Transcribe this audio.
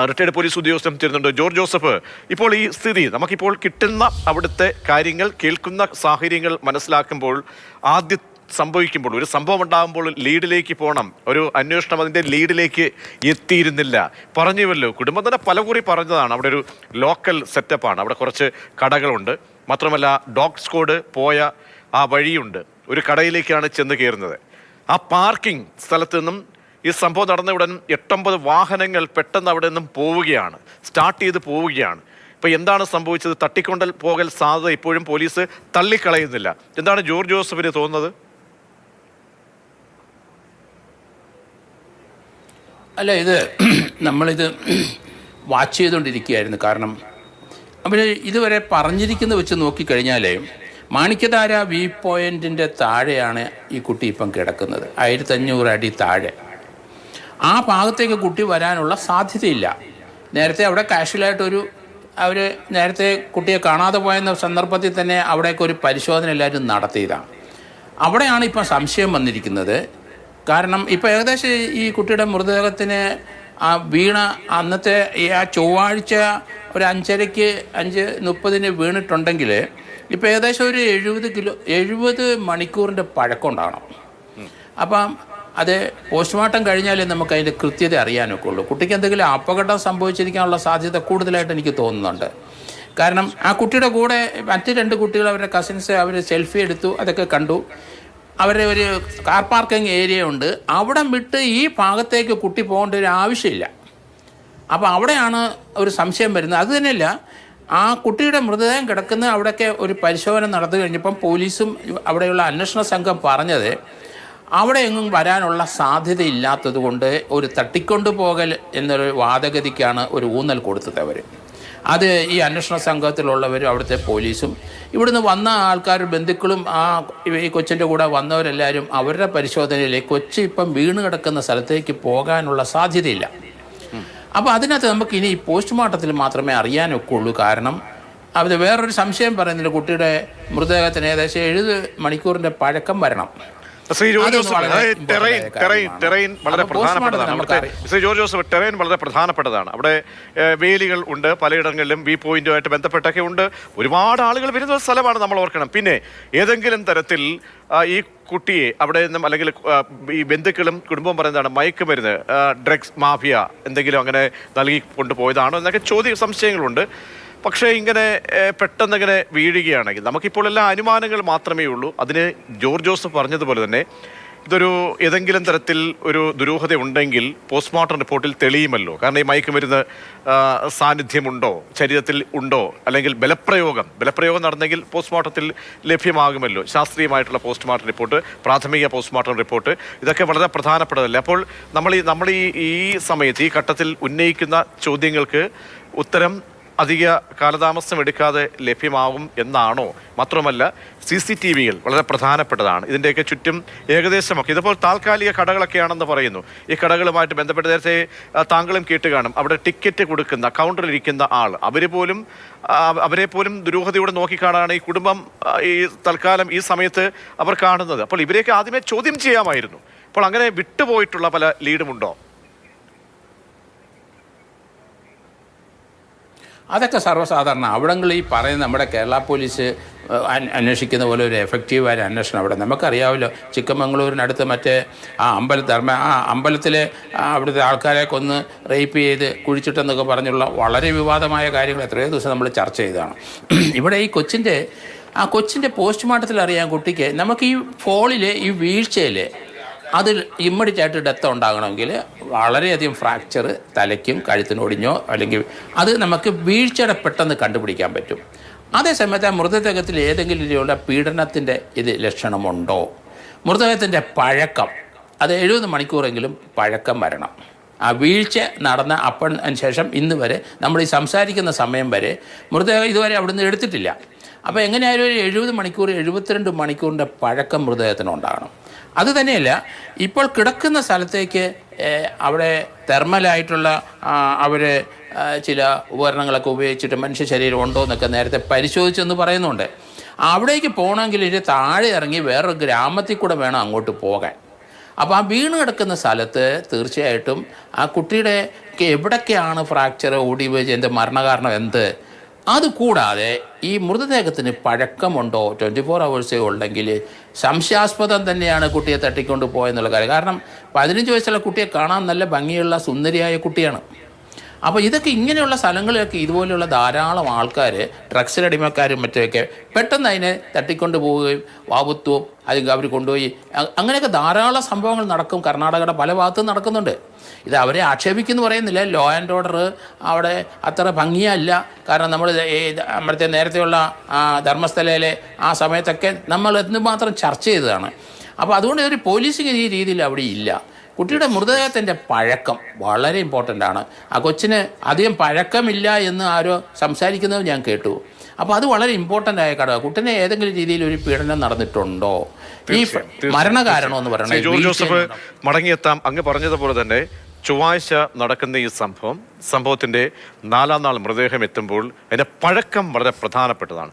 Retired police ഉദ്യോഗസ്ഥൻ ചേരുന്നുണ്ട്. George Joseph, ഇപ്പോൾ ഈ സ്ഥിതി നമുക്കിപ്പോൾ കിട്ടുന്ന അവിടുത്തെ കാര്യങ്ങൾ കേൾക്കുന്ന സാഹചര്യങ്ങൾ മനസ്സിലാക്കുമ്പോൾ ആദ്യം സംഭവിക്കുമ്പോൾ ഒരു സംഭവം ഉണ്ടാകുമ്പോൾ ലീഡിലേക്ക് പോകണം, ഒരു അന്വേഷണം അതിൻ്റെ ലീഡിലേക്ക് എത്തിയിരുന്നില്ല. പറഞ്ഞുവല്ലോ, കുടുംബം തന്നെ പലകുറി പറഞ്ഞതാണ്. അവിടെ ഒരു ലോക്കൽ സെറ്റപ്പാണ്, അവിടെ കുറച്ച് കടകളുണ്ട്, മാത്രമല്ല ഡോഗ് സ്ക്വാഡ് പോയ ആ വഴിയുണ്ട്, ഒരു കടയിലേക്കാണ് ചെന്ന് കയറുന്നത്. ആ പാർക്കിംഗ് സ്ഥലത്ത് നിന്നും ഈ സംഭവം നടന്ന ഉടൻ 8-9 വാഹനങ്ങൾ പെട്ടെന്ന് അവിടെ നിന്നും പോവുകയാണ്, സ്റ്റാർട്ട് ചെയ്ത് പോവുകയാണ്. ഇപ്പോൾ എന്താണ് സംഭവിച്ചത്? തട്ടിക്കൊണ്ടൽ പോകൽ സാധ്യത ഇപ്പോഴും പോലീസ് തള്ളിക്കളയുന്നില്ല. എന്താണ് ജോർജ് ജോസഫിന് തോന്നുന്നത്? അല്ല, ഇത് നമ്മളിത് വാച്ച് ചെയ്തുകൊണ്ടിരിക്കുകയായിരുന്നു. കാരണം അവർ ഇതുവരെ പറഞ്ഞിരിക്കുന്നത് വെച്ച് നോക്കിക്കഴിഞ്ഞാൽ മാണിക്യധാര വ്യൂ പോയിൻറ്റിൻ്റെ താഴെയാണ് ഈ കുട്ടി ഇപ്പം കിടക്കുന്നത്, 1500 അടി താഴെ. ആ ഭാഗത്തേക്ക് കുട്ടി വരാനുള്ള സാധ്യതയില്ല. നേരത്തെ അവിടെ കാഷ്വലായിട്ടൊരു അവർ നേരത്തെ കുട്ടിയെ കാണാതെ പോയെന്ന സന്ദർഭത്തിൽ തന്നെ അവിടേക്ക് ഒരു പരിശോധന എല്ലാവരും നടത്തിയതാണ്. അവിടെയാണ് ഇപ്പം സംശയം വന്നിരിക്കുന്നത്. കാരണം ഇപ്പോൾ ഏകദേശം ഈ കുട്ടിയുടെ മൃതദേഹത്തിന് ആ വീണ അന്നത്തെ ആ ചൊവ്വാഴ്ച ഒരു 5:30 വീണിട്ടുണ്ടെങ്കിൽ ഇപ്പോൾ ഏകദേശം ഒരു 70 മണിക്കൂറിൻ്റെ പഴക്കം ഉണ്ടാകണം. അപ്പം അത് പോസ്റ്റ്മോർട്ടം കഴിഞ്ഞാലേ നമുക്ക് അതിൻ്റെ കൃത്യത അറിയാനൊക്കെ ഉള്ളൂ. കുട്ടിക്ക് എന്തെങ്കിലും അപകടം സംഭവിച്ചിരിക്കാനുള്ള സാധ്യത കൂടുതലായിട്ട് എനിക്ക് തോന്നുന്നുണ്ട്. കാരണം ആ കുട്ടിയുടെ കൂടെ മറ്റ് 2 കുട്ടികൾ, അവരുടെ കസിൻസ്, അവർ സെൽഫി എടുത്തു, അതൊക്കെ കണ്ടു. അവരുടെ ഒരു കാർ പാർക്കിംഗ് ഏരിയ ഉണ്ട്, അവിടെ വിട്ട് ഈ ഭാഗത്തേക്ക് കുട്ടി പോകേണ്ട ഒരു ആവശ്യമില്ല. അപ്പോൾ അവിടെയാണ് ഒരു സംശയം വരുന്നത്. അത് തന്നെയല്ല, ആ കുട്ടിയുടെ മൃതദേഹം കിടക്കുന്ന അവിടെയൊക്കെ ഒരു പരിശോധന നടന്നു കഴിഞ്ഞപ്പം പോലീസും അവിടെയുള്ള അന്വേഷണ സംഘം പറഞ്ഞത് അവിടെ എങ്ങും വരാനുള്ള സാധ്യതയില്ലാത്തത് കൊണ്ട് ഒരു തട്ടിക്കൊണ്ടുപോകൽ എന്നൊരു വാദഗതിക്കാണ് ഒരു ഊന്നൽ കൊടുത്തത് അവർ. അത് ഈ അന്വേഷണ സംഘത്തിലുള്ളവരും അവിടുത്തെ പോലീസും ഇവിടുന്ന് വന്ന ആൾക്കാരും ബന്ധുക്കളും ഈ കൊച്ചിൻ്റെ കൂടെ വന്നവരെല്ലാവരും അവരുടെ പരിശോധനയിൽ കൊച്ചി ഇപ്പം വീണ് കിടക്കുന്ന സ്ഥലത്തേക്ക് പോകാനുള്ള സാധ്യതയില്ല. അപ്പോൾ അതിനകത്ത് നമുക്ക് ഇനി പോസ്റ്റ്മോർട്ടത്തിൽ മാത്രമേ അറിയാനൊക്കെ ഉള്ളൂ. കാരണം അത് വേറൊരു സംശയം പറയുന്നില്ല, കുട്ടിയുടെ മൃതദേഹത്തിന് ഏകദേശം 70 മണിക്കൂറിൻ്റെ പഴക്കം വരണം. ശ്രീ ജോർജ് ജോസഫ്, ടെറൈൻ വളരെ പ്രധാനപ്പെട്ടതാണ്. അവിടെ വേലികൾ ഉണ്ട്, പലയിടങ്ങളിലും വ്യൂ പോയിന്റുമായിട്ട് ബന്ധപ്പെട്ടൊക്കെ ഉണ്ട്. ഒരുപാട് ആളുകൾ വരുന്ന സ്ഥലമാണ്, നമ്മൾ ഓർക്കണം. പിന്നെ ഏതെങ്കിലും തരത്തിൽ ഈ കുട്ടിയെ അവിടെ നിന്നും, അല്ലെങ്കിൽ ഈ ബന്ധുക്കളും കുടുംബവും പറയുന്നതാണ് മയക്കുമരുന്ന്, ഡ്രഗ്സ് മാഫിയ എന്തെങ്കിലും അങ്ങനെ നൽകി കൊണ്ടുപോയതാണോ എന്നൊക്കെ സംശയങ്ങളുണ്ട്. പക്ഷേ ഇങ്ങനെ പെട്ടെന്ന് ഇങ്ങനെ വീഴുകയാണെങ്കിൽ നമുക്കിപ്പോൾ എല്ലാ അനുമാനങ്ങൾ മാത്രമേ ഉള്ളൂ. അതിന് ജോർജ് ജോസഫ് പറഞ്ഞതുപോലെ തന്നെ ഇതൊരു ഏതെങ്കിലും തരത്തിൽ ഒരു ദുരൂഹത ഉണ്ടെങ്കിൽ പോസ്റ്റ്മോർട്ടം റിപ്പോർട്ടിൽ തെളിയുമല്ലോ. കാരണം ഈ മയക്കുമരുന്ന് സാന്നിധ്യമുണ്ടോ, ശരീരത്തിൽ ഉണ്ടോ, അല്ലെങ്കിൽ ബലപ്രയോഗം നടന്നെങ്കിൽ പോസ്റ്റ്മോർട്ടത്തിൽ ലഭ്യമാകുമല്ലോ. ശാസ്ത്രീയമായിട്ടുള്ള പോസ്റ്റ്മോർട്ടം റിപ്പോർട്ട്, പ്രാഥമിക പോസ്റ്റ്മോർട്ടം റിപ്പോർട്ട്, ഇതൊക്കെ വളരെ പ്രധാനപ്പെട്ടതല്ലേ. അപ്പോൾ നമ്മൾ ഈ സമയത്ത് ഈ ഘട്ടത്തിൽ ഉന്നയിക്കുന്ന ചോദ്യങ്ങൾക്ക് ഉത്തരം അധിക കാലതാമസം എടുക്കാതെ ലഭ്യമാവും എന്നാണോ? മാത്രമല്ല CCTVകൾ വളരെ പ്രധാനപ്പെട്ടതാണ്. ഇതിൻ്റെയൊക്കെ ചുറ്റും ഏകദേശമൊക്കെ ഇതിപ്പോൾ താൽക്കാലിക കടകളൊക്കെയാണെന്ന് പറയുന്നു. ഈ കടകളുമായിട്ട് ബന്ധപ്പെട്ട് നേരത്തെ താങ്കളും കേട്ട് കാണും, അവിടെ ടിക്കറ്റ് കൊടുക്കുന്ന കൗണ്ടറിലിരിക്കുന്ന ആൾ, അവരെ പോലും ദുരൂഹതയോടെ നോക്കിക്കാണാണ് ഈ കുടുംബം ഈ തൽക്കാലം ഈ സമയത്ത് അവർ കാണുന്നത്. അപ്പോൾ ഇവരെയൊക്കെ ആദ്യമേ ചോദ്യം ചെയ്യാമായിരുന്നു. അപ്പോൾ അങ്ങനെ വിട്ടുപോയിട്ടുള്ള പല ലീഡുമുണ്ടോ? അതൊക്കെ സർവ്വസാധാരണ. അവിടങ്ങളിൽ ഈ പറയുന്ന നമ്മുടെ കേരള പോലീസ് അന്വേഷിക്കുന്ന പോലെ ഒരു എഫക്റ്റീവായ അന്വേഷണം അവിടെ നമുക്കറിയാമല്ലോ. ചിക്കമംഗളൂരിനടുത്ത് മറ്റേ ആ അമ്പലത്തിലെ അവിടുത്തെ ആൾക്കാരെ കൊന്ന് റേപ്പ് ചെയ്ത് കുഴിച്ചിട്ടെന്നൊക്കെ പറഞ്ഞുള്ള വളരെ വിവാദമായ കാര്യങ്ങൾ എത്രയോ ദിവസം നമ്മൾ ചർച്ച ചെയ്തതാണ്. ഇവിടെ ഈ കൊച്ചിൻ്റെ പോസ്റ്റ്മോർട്ടത്തിൽ അറിയാം കുട്ടിക്ക് നമുക്ക് ഈ ഫോളിൽ ഈ വീഴ്ചയിൽ അതിൽ ഇമ്മഡിറ്റായിട്ട് ഡെത്ത് ഉണ്ടാകണമെങ്കിൽ വളരെയധികം ഫ്രാക്ചർ തലയ്ക്കും കഴുത്തിനൊടിഞ്ഞോ അല്ലെങ്കിൽ അത് നമുക്ക് വീഴ്ചയുടെ പെട്ടെന്ന് കണ്ടുപിടിക്കാൻ പറ്റും. അതേസമയത്ത് ആ മൃതദേഹത്തിൽ ഏതെങ്കിലും രീതിയിലുള്ള പീഡനത്തിൻ്റെ ലക്ഷണമുണ്ടോ, മൃതദേഹത്തിൻ്റെ പഴക്കം അത് 70 മണിക്കൂറെങ്കിലും പഴക്കം വരണം. ആ വീഴ്ച നടന്ന അപ്പന് ശേഷം ഇന്ന് വരെ നമ്മൾ ഈ സംസാരിക്കുന്ന സമയം വരെ മൃതദേഹം ഇതുവരെ അവിടുന്ന് എടുത്തിട്ടില്ല. അപ്പോൾ എങ്ങനെയായാലും ഒരു 70 മണിക്കൂർ 72 മണിക്കൂറിൻ്റെ പഴക്കം മൃതദേഹത്തിന് ഉണ്ടാകണം. അതുതന്നെയല്ല, ഇപ്പോൾ കിടക്കുന്ന സ്ഥലത്തേക്ക് അവിടെ തെർമലായിട്ടുള്ള അവർ ചില ഉപകരണങ്ങളൊക്കെ ഉപയോഗിച്ചിട്ട് മനുഷ്യ ശരീരം ഉണ്ടോ എന്നൊക്കെ നേരത്തെ പരിശോധിച്ചെന്ന് പറയുന്നുണ്ട്. അവിടേക്ക് പോകണമെങ്കിൽ ഇത് താഴെ ഇറങ്ങി വേറൊരു ഗ്രാമത്തിൽ കൂടെ വേണം അങ്ങോട്ട് പോകാൻ. അപ്പോൾ ആ വീണ് കിടക്കുന്ന സ്ഥലത്ത് തീർച്ചയായിട്ടും ആ കുട്ടിയുടെ എവിടൊക്കെയാണ് ഫ്രാക്ചർ, ഒടിവ്, എന്ത് മരണകാരണം എന്ത്, അതുകൂടാതെ ഈ മൃതദേഹത്തിന് പഴക്കമുണ്ടോ, 24 hours ഉണ്ടെങ്കിൽ സംശയാസ്പദം തന്നെയാണ് കുട്ടിയെ തട്ടിക്കൊണ്ട് പോയെന്നുള്ള കാര്യം. കാരണം 15 വയസ്സുള്ള കുട്ടിയെ കാണാൻ നല്ല ഭംഗിയുള്ള സുന്ദരിയായ കുട്ടിയാണ്. അപ്പോൾ ഇതൊക്കെ ഇങ്ങനെയുള്ള സ്ഥലങ്ങളിലൊക്കെ ഇതുപോലെയുള്ള ധാരാളം ആൾക്കാർ, ഡ്രഗ്സിന് അടിമക്കാരും മറ്റൊക്കെ പെട്ടെന്ന് അതിനെ തട്ടിക്കൊണ്ട് പോവുകയും വാവുത്വവും അല്ലെങ്കിൽ അവർ കൊണ്ടുപോയി അങ്ങനെയൊക്കെ ധാരാളം സംഭവങ്ങൾ നടക്കും. കർണാടകയുടെ പല ഭാഗത്തും നടക്കുന്നുണ്ട്. ഇത് അവരെ ആക്ഷേപിക്കുന്നു പറയുന്നില്ല. ലോ ആൻഡ് ഓർഡർ അവിടെ അത്ര ഭംഗിയല്ല. കാരണം നമ്മൾ നമ്മുടെ നേരത്തെയുള്ള ധർമ്മസ്ഥലയിലെ ആ സമയത്തൊക്കെ നമ്മൾ എന്തുമാത്രം ചർച്ച ചെയ്തതാണ്. അപ്പോൾ അതുകൊണ്ട് ഒരു പോലീസിങ് ഈ രീതിയിൽ അവിടെ ഇല്ല. കുട്ടിയുടെ മൃതദേഹത്തിൻ്റെ പഴക്കം വളരെ ഇമ്പോർട്ടൻ്റ് ആണ്. ആ കൊച്ചിന് അധികം പഴക്കമില്ല എന്ന് ആരോ സംസാരിക്കുന്നത് ഞാൻ കേട്ടു. അപ്പോൾ അത് വളരെ ഇമ്പോർട്ടൻ്റ് ആയ ഘടകം. കുട്ടിനെ ഏതെങ്കിലും രീതിയിൽ ഒരു പീഡനം നടന്നിട്ടുണ്ടോ, ഈ മരണകാരണം എന്ന് പറയുന്നത്. ജോർജ് ജോസഫ് മടങ്ങിയെത്താം. അങ്ങ് പറഞ്ഞതുപോലെ തന്നെ ചൊവ്വാഴ്ച നടക്കുന്ന ഈ സംഭവത്തിന്റെ 4ാം നാൾ മൃതദേഹം എത്തുമ്പോൾ അതിന്റെ പഴക്കം വളരെ പ്രധാനപ്പെട്ടതാണ്.